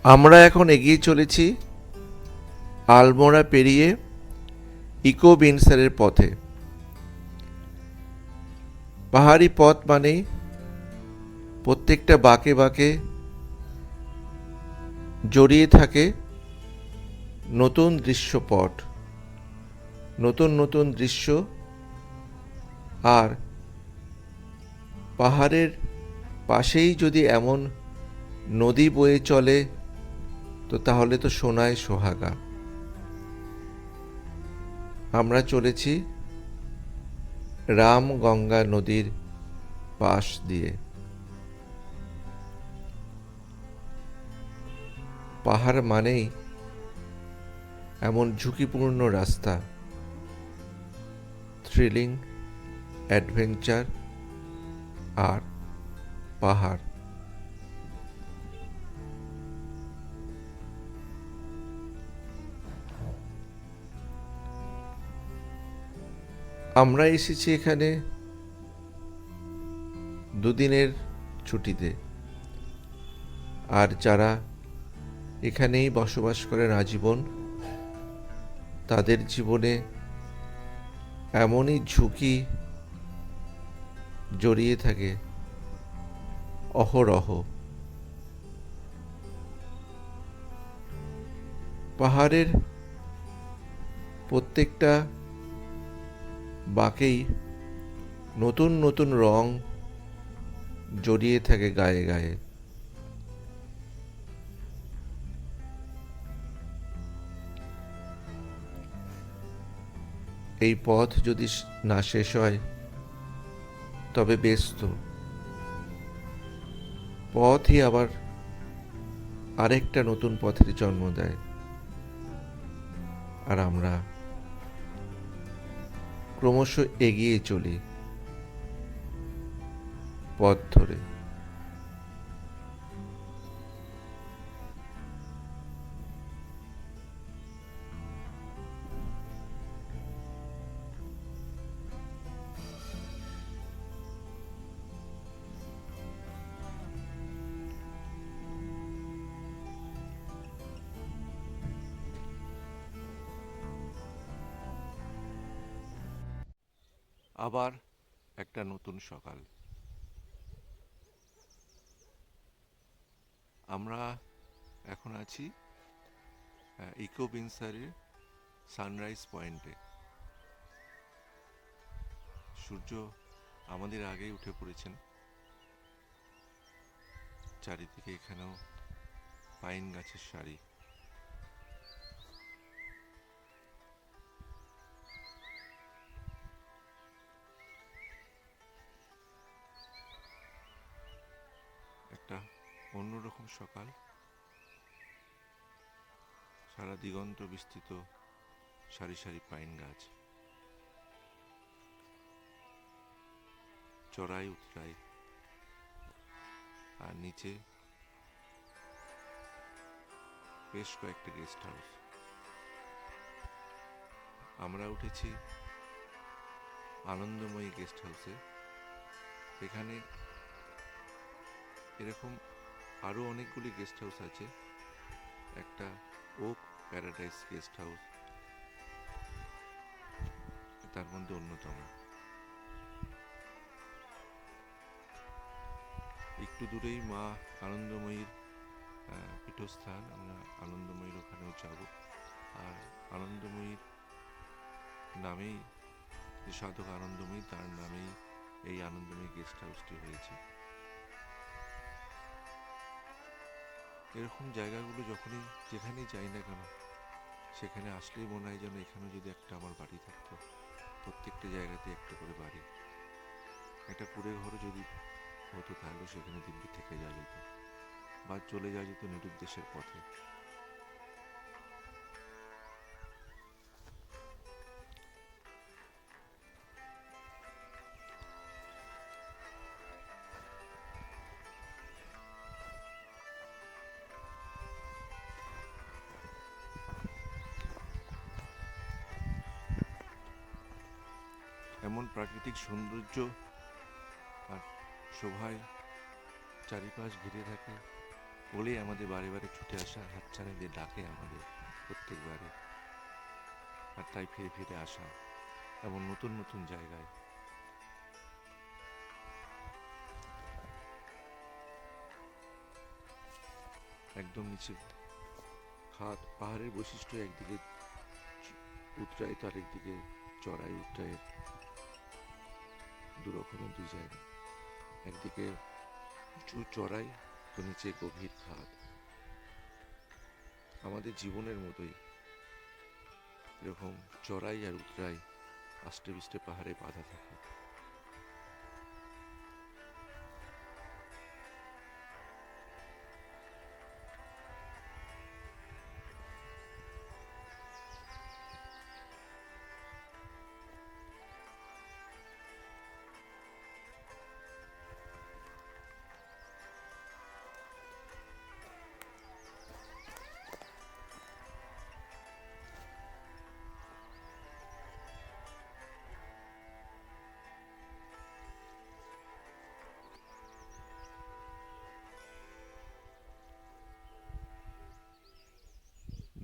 আমরা এখন এগিয়ে চলেছি আলমোড়া পেরিয়ে ইকো বিনসারের পথে। পাহাড়ি পথ মানেই প্রত্যেকটা বাঁকে বাঁকে জড়িয়ে থাকে নতুন দৃশ্যপট, নতুন নতুন দৃশ্য। আর পাহাড়ের পাশেই যদি এমন নদী বয়ে চলে তো তাহলে তো সোনায় সোহাগা। আমরা চলেছি রামগঙ্গা নদীর পাশ দিয়ে। পাহাড় মানেই এমন ঝুঁকিপূর্ণ রাস্তা, থ্রিলিং, অ্যাডভেঞ্চার আর পাহাড়। আমরা এসেছি এখানে দুদিনের ছুটিতে। আর যারা এখানেই বসবাস করেন আজীবন, তাদের জীবনে এমনই ঝুঁকি জড়িয়ে থাকে অহরহ। পাহাড়ের প্রত্যেকটা বাঁকেই নতুন নতুন রং জড়িয়ে থাকে গায়ে গায়ে। এই পথ যদি না শেষ হয় তবে বেশ তো। পথই আবার আরেকটা নতুন পথের জন্ম দেয়। আর আমরা ক্রমশ এগিয়ে চলি পথ ধরে। আবার একটা নতুন সকাল। আমরা এখন আছি ইকো বিনসারের সানরাইজ পয়েন্টে। সূর্য আমাদের আগেই উঠে পড়েছেন। চারিদিকে এখানেও পাইন গাছের সারি। একটা অন্যরকম সকাল। সারা দিগন্ত বিস্তৃত সারি সারি পাইন গাছ, চড়াই উতরাই, আর নিচে বেশ কয়েকটা গেস্ট হাউস। আমরা উঠেছি আনন্দময়ী গেস্ট হাউসে। এখানে এরকম আরো অনেকগুলি গেস্ট হাউস আছে। একটা ওক প্যারাডাইস গেস্ট হাউস তার মধ্যে অন্যতম। একটু দূরেই মা আনন্দময়ীর পীঠস্থান। আমরা আনন্দময়ীর ওখানেও যাব। আর আনন্দময়ীর নামেই, যে সাধক আনন্দময়ী, তার নামেই এই আনন্দময়ী গেস্ট হাউসটি হয়েছে। এরকম জায়গাগুলো যখনই যেখানেই যাই না কেন, সেখানে আসলেই মনে হয় যেন এখানে যদি একটা আমার বাড়ি থাকতো। প্রত্যেকটা জায়গাতে একটা করে বাড়ি, একটা কুড়ে ঘর যদি হতো তাহলে সেখানে দিব্যি থেকে যাওয়া যেত বা চলে যাওয়া যেত নিরুদ্দেশের পথে। এমন প্রাকৃতিক সৌন্দর্য আর শোভায় চারিপাশ ঘিরে থাকে বলেই আমাদের বারে বারে ছুটে আসা, হাতছানিদের ডাকে আমাদের প্রত্যেকবারে। আর তাই ফিরে ফিরে আসা এমন নতুন নতুন জায়গায়। একদম নিচে খাদ, পাহাড়ের বৈশিষ্ট্য একদিকে উতরাই তো আরেকদিকে চড়াই উতরাইয়ের দুরকমের দুই জায়গা। একদিকে উঁচু চড়াই, তো নিচে গভীর খাদ। আমাদের জীবনের মতোই এরকম চড়াই আর উতরাই আষ্টে পৃষ্ঠে পাহাড়ে বাঁধা থাকে।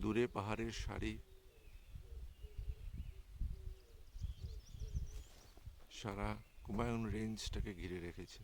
দূরে পাহাড়ের সারি সারা কুমায়ুন রেঞ্জটাকে ঘিরে রেখেছে।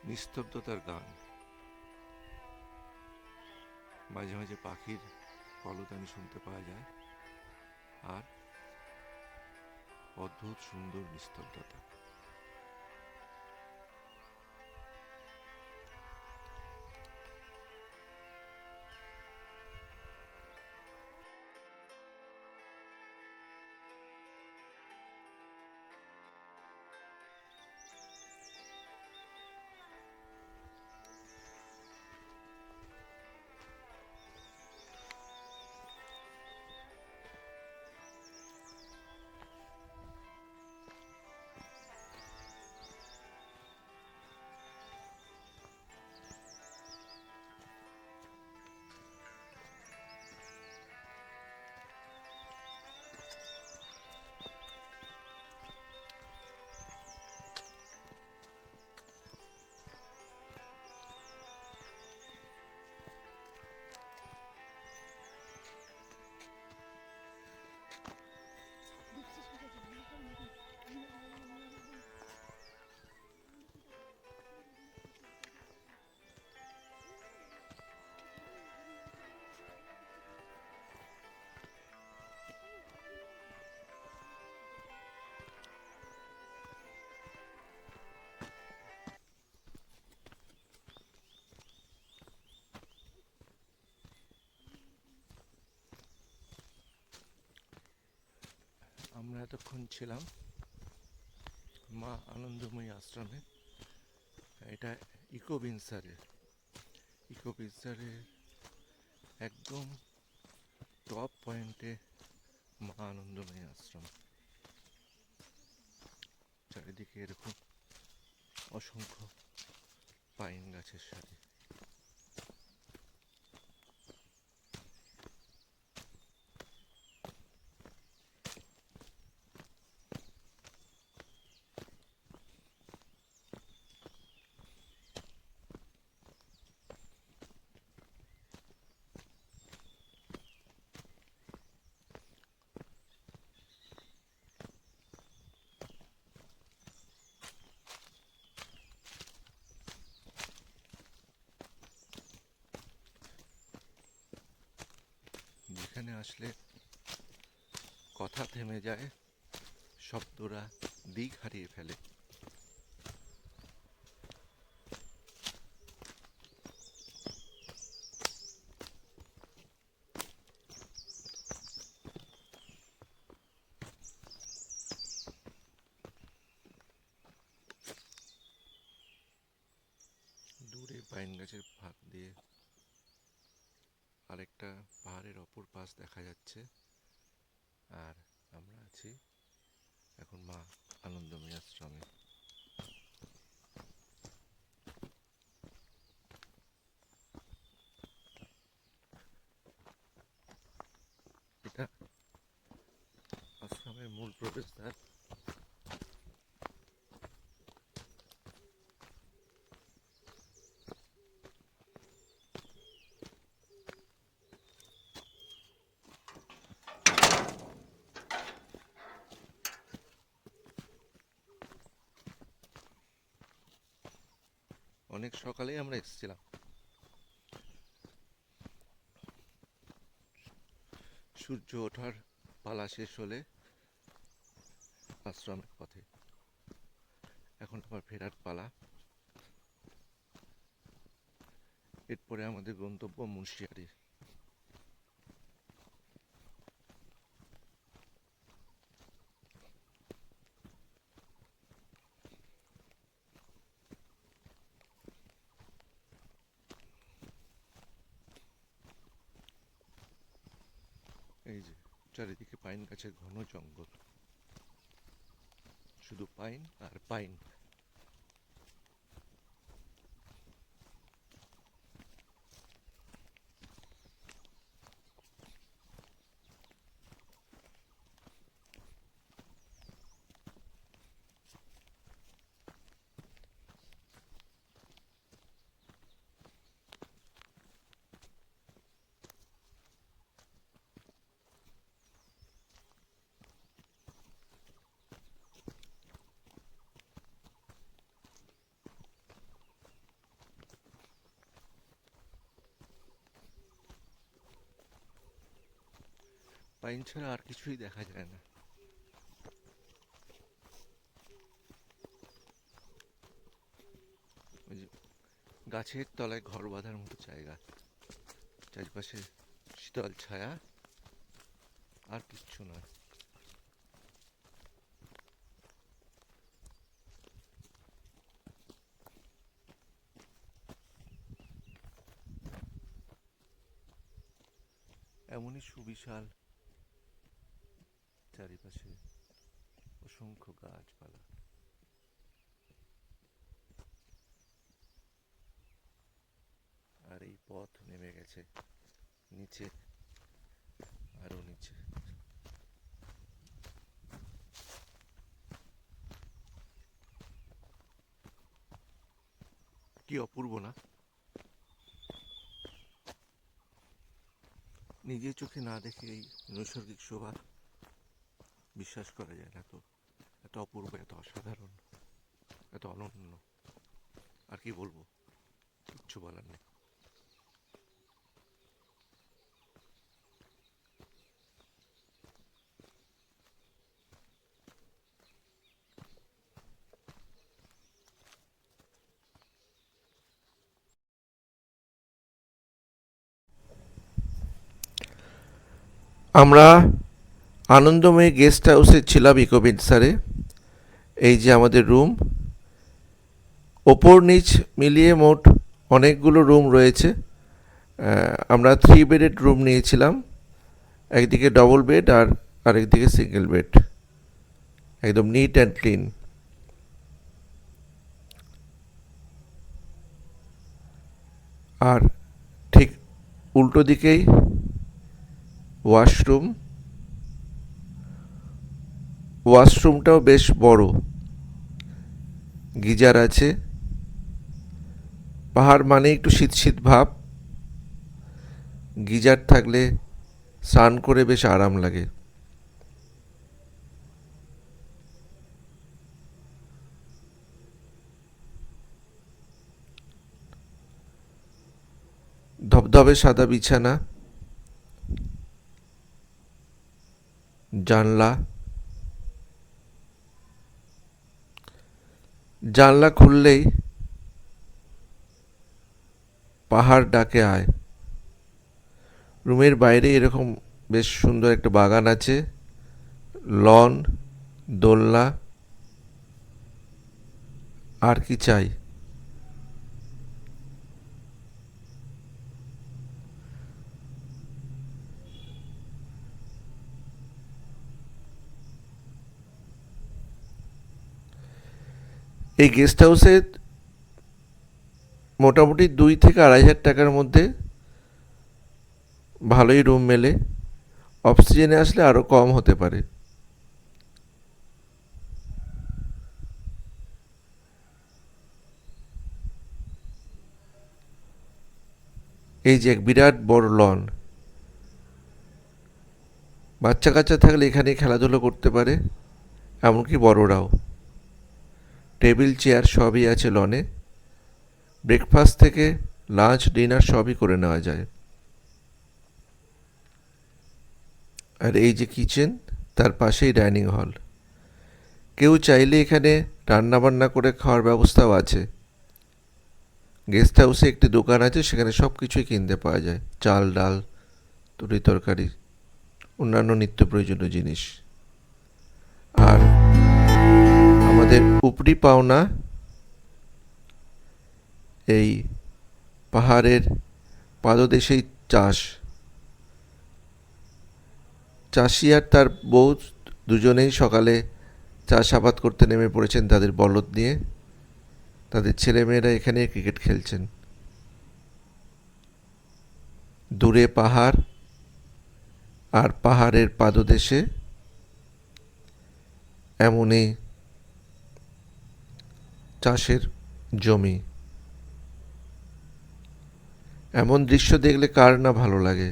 নিস্তব্ধতার গান, মাঝে মাঝে পাখির কলতানি শুনতে পাওয়া যায়, আর অদ্ভুত সুন্দর নিস্তব্ধতা। আমরা এতক্ষণ ছিলাম মা আনন্দময়ী আশ্রমে। এটা ইকো বিনসারের একদম টপ পয়েন্টে মা আনন্দময়ী আশ্রম। চারিদিকে এরকম অসংখ্য পাইন গাছের সারি। যেখানে আসলে কথা থেমে যায়, শব্দরা দিক হারিয়ে ফেলে। পাইন গাছের ফাঁক দিয়ে আরেকটা পাহাড়ের অপর পাশ দেখা যাচ্ছে। আর আমরা আছি এখন মা আনন্দময়ী আশ্রমে। এটা আশ্রমের মূল প্রবেশদ্বার। অনেক সকালেই আমরা এসেছিলাম। সূর্য ওঠার পালা শেষ হলে আশ্রমের পথে। এখন আবার ফেরার পালা। এরপরে আমাদের গন্তব্য মুন্সিয়ারি। এই যে চারিদিকে পাইন গাছের ঘন জঙ্গল, শুধু পাইন আর পাইন। পাইন ছাড়া আর কিছুই দেখা যায় না। ওই যে গাছের তলায় ঘর বাঁধার মতো জায়গা, চারিপাশে শীতল ছায়া, আর কিচ্ছু নয়। এমনই সুবিশাল চারিপাশে অসংখ্য গাছপালা। আর এই পথ নেমে গেছে নিচে, আরো নিচে। কি অপূর্ব না? নিজের চোখে না দেখে এই নৈসর্গিক শোভা বিশ্বাস করা যায় না। তো এত অপূর্ব, এত অসাধারণ, এত অনন্য, আর কি বলবো, কিচ্ছু বলার নেই। আমরা আনন্দময়ী গেস্ট হাউসে ছিলাম ইকো ভিনসারে। এই যে আমাদের রুম, ওপর নিচ মিলিয়ে মোট অনেকগুলো রুম রয়েছে। আমরা 3 বেডেড রুম নিয়েছিলাম, একদিকে ডবল বেড আর আরেকদিকে সিঙ্গেল বেড, একদম নিট অ্যান্ড ক্লিন। আর ঠিক উল্টো দিকেই ওয়াশরুম। ওয়াশরুমটাও বেশ বড়, গিজার আছে। পাহাড় মানে একটু শীত শীত ভাব, গিজার থাকলে স্নান করে বেশ আরাম লাগে। ধবধবে সাদা বিছানা, জানলা, জানলা খুললেই পাহাড় ডাকে আয়। রুমের বাইরে এরকম বেশ সুন্দর একটা বাগান আছে, লন, দোলনা, আর কি চাই। এই গেস্ট হাউসে মোটামুটি 2 থেকে 2,500 টাকার মধ্যে ভালোই রুম মেলে। অফ সিজনে আসলে আরও কম হতে পারে। এই যে এক বিরাট বড় লন, বাচ্চা কাচ্চা থাকলে এখানে খেলাধুলো করতে পারে, এমনকি বড়রাও। টেবিল চেয়ার সবই আছে লনে। ব্রেকফাস্ট থেকে লাঞ্চ ডিনার সবই করে নেওয়া যায়। আর এই যে কিচেন, তার পাশেই ডাইনিং হল। কেউ চাইলে এখানে রান্না বান্না করে খাওয়ার ব্যবস্থাও আছে। গেস্ট হাউসে একটি দোকান আছে, সেখানে সব কিছুই কিনতে পাওয়া যায়, চাল ডাল তরি তরকারি অন্যান্য নিত্য প্রয়োজনীয় জিনিস। আর আমাদের উপরি পাওনা এই পাহাড়ের পাদদেশেই চাষ। চাষি আর তার বউ দুজনেই সকালে চাষাবাদ করতে নেমে পড়েছেন তাদের বলদ নিয়ে। তাদের ছেলেমেয়েরা এখানে ক্রিকেট খেলছেন। দূরে পাহাড়, আর পাহাড়ের পাদদেশে এমনই চাষের জমি। এমন দৃশ্য দেখলে কার না ভালো লাগে।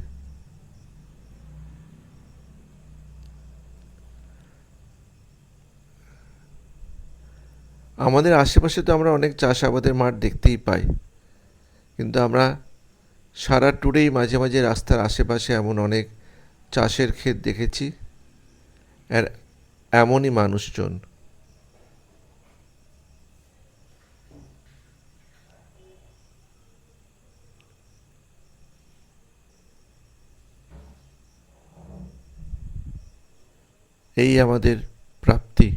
আমাদের আশেপাশে তো আমরা অনেক চাষাবাদের মাঠ দেখতেই পাই, কিন্তু আমরা সারা ট্যুরেই মাঝে মাঝে রাস্তার আশেপাশে এমন অনেক চাষের ক্ষেত দেখেছি, আর এমনই মানুষজন। এই আমাদের প্রাপ্তি।